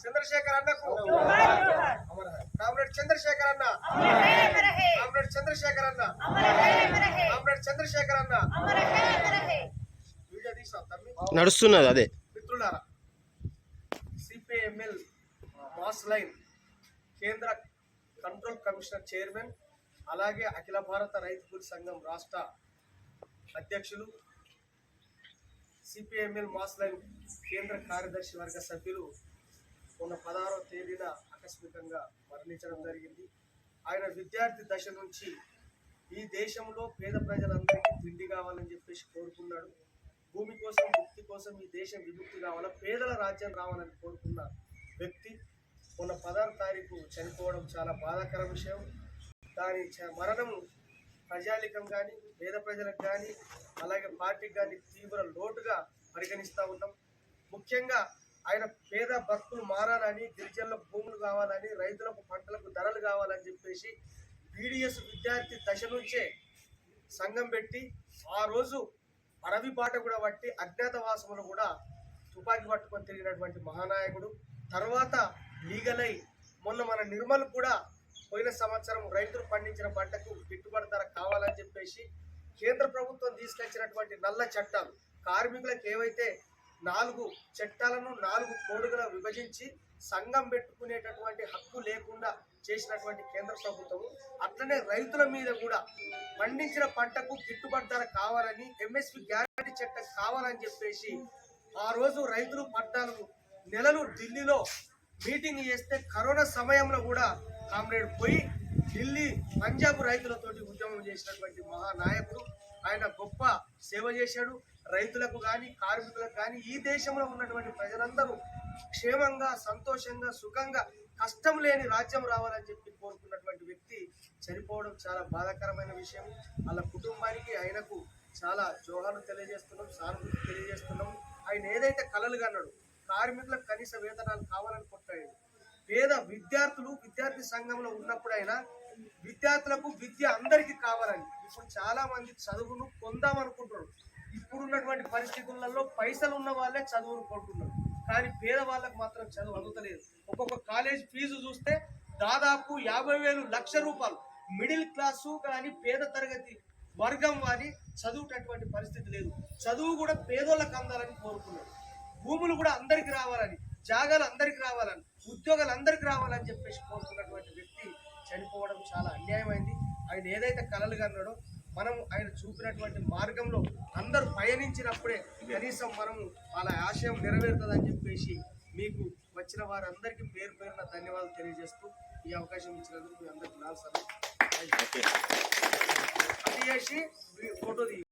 చంద్రశేఖర్ అన్నకు కామ్రేడ్ చంద్రశేఖర్ అన్న కామ్రేడ్ చంద్రశేఖర్ అన్న కామ్రేడ్ చంద్రశేఖర్ అన్న వీడియో తీసాం నడుస్తున్నది అదే. మిత్రులారా, సిపిఎంఎల్ మాస్ లైన్ కేంద్ర కంట్రోల్ కమిషనర్ చైర్మన్, అలాగే అఖిల భారత రైతు కూలీ సంఘం రాష్ట్ర అధ్యక్షులు, సిపిఎంఎల్ మాస్ లైన్ కేంద్ర కార్యదర్శి వర్గ సభ్యులు మొన్న 16వ తేదీన ఆకస్మికంగా మరణించడం జరిగింది. ఆయన విద్యార్థి దశ నుంచి ఈ దేశంలో పేద ప్రజలందరికీ తిండి కావాలని చెప్పేసి కోరుకున్నాడు. భూమి కోసం, ముక్తి కోసం ఈ దేశం విముక్తి కావాలా, పేదల రాజ్యం రావాలని కోరుకున్న వ్యక్తి మొన్న 16వ తారీఖు చనిపోవడం చాలా బాధాకర విషయం. దాని మరణము ప్రజాలికం కానీ, పేద ప్రజలకు కానీ, అలాగే పార్టీకి కానీ తీవ్ర లోటుగా పరిగణిస్తూ ఉన్నాం. ముఖ్యంగా ఆయన పేద భక్తులు మారాలని, గిరిజనులకు భూములు కావాలని, రైతులకు పంటలకు ధరలు కావాలని చెప్పేసి బీడీఎస్ విద్యార్థి దశ నుంచే సంఘం పెట్టి ఆ రోజు అడవి బాట కూడా పట్టి అజ్ఞాతవాసములు కూడా తుపాకీ పట్టుకొని తిరిగినటువంటి మహానాయకుడు. తర్వాత లీగలై మొన్న మన నిర్మల్ కూడా పోయిన సంవత్సరం రైతులు పండించిన పంటకు గిట్టుబాటు ధర కావాలని చెప్పేసి కేంద్ర ప్రభుత్వం తీసుకొచ్చినటువంటి నల్ల చట్టాలు, కార్మికులకు ఏవైతే 4 చట్టాలను 4 కోడుగా విభజించి సంఘం పెట్టుకునేటటువంటి హక్కు లేకుండా చేసినటువంటి కేంద్ర ప్రభుత్వం, అట్లనే రైతుల మీద కూడా పండించిన పంటకు గిట్టుబాటు ధర కావాలని, ఎంఎస్పి గ్యారంటీ చట్టం కావాలని చెప్పేసి ఆ రోజు రైతులు 14 నెలలు ఢిల్లీలో మీటింగ్ చేస్తే కరోనా సమయంలో కూడా కామ్రేడ్ పోయి ఢిల్లీ, పంజాబ్ రైతులతోటి ఉద్యమం చేసినటువంటి మహానాయకుడు. ఆయన గొప్ప సేవ చేశాడు. రైతులకు కానీ, కార్మికులకు కానీ, ఈ దేశంలో ఉన్నటువంటి ప్రజలందరూ క్షేమంగా, సంతోషంగా, సుఖంగా, కష్టం లేని రాజ్యం రావాలని చెప్పి కోరుకున్నటువంటి వ్యక్తి చనిపోవడం చాలా బాధాకరమైన విషయం. వాళ్ళ కుటుంబానికి, ఆయనకు చాలా జోహాలు తెలియజేస్తున్నాం, సానుభూతి తెలియజేస్తున్నాం. ఆయన ఏదైతే కలలు కన్నాడు, కార్మికులకు కనీస వేతనాలు కావాలని కొట్టాడు. పేద విద్యార్థులు విద్యార్థి సంఘంలో ఉన్నప్పుడైనా విద్యార్థులకు విద్య అందరికీ కావాలని, ఇప్పుడు చాలా మంది చదువును పొందామనుకుంటున్నారు. ఇప్పుడున్నటువంటి పరిస్థితులలో పైసలు ఉన్న వాళ్ళే చదువును కొంటున్నారు, కానీ పేద వాళ్ళకు మాత్రం చదువు అందుతలేదు. ఒక్కొక్క కాలేజ్ ఫీజు చూస్తే దాదాపు 50,000 లక్షల రూపాయలు. మిడిల్ క్లాసు కానీ, పేద తరగతి వర్గం కానీ చదువుటటువంటి పరిస్థితి లేదు. చదువు కూడా పేదోళ్ళకి అందాలని కోరుకున్నారు. భూములు కూడా అందరికి రావాలని, జాగాలు అందరికి రావాలని, ఉద్యోగాలు అందరికి రావాలని చెప్పేసి కోరుకున్నటువంటి వ్యక్తి చనిపోవడం చాలా అన్యాయమైంది. ఆయన ఏదైతే కలలు కన్నాడో, మనం ఆయన చూపినటువంటి మార్గంలో అందరూ పయనించినప్పుడే కనీసం మనము వాళ్ళ ఆశయం నెరవేరుతుందని చెప్పేసి మీకు వచ్చిన వారందరికీ పేరు పేరున ధన్యవాదాలు తెలియజేస్తూ ఈ అవకాశం ఇచ్చినందుకు మీ అందరికీ 4 సార్లు ఫోటో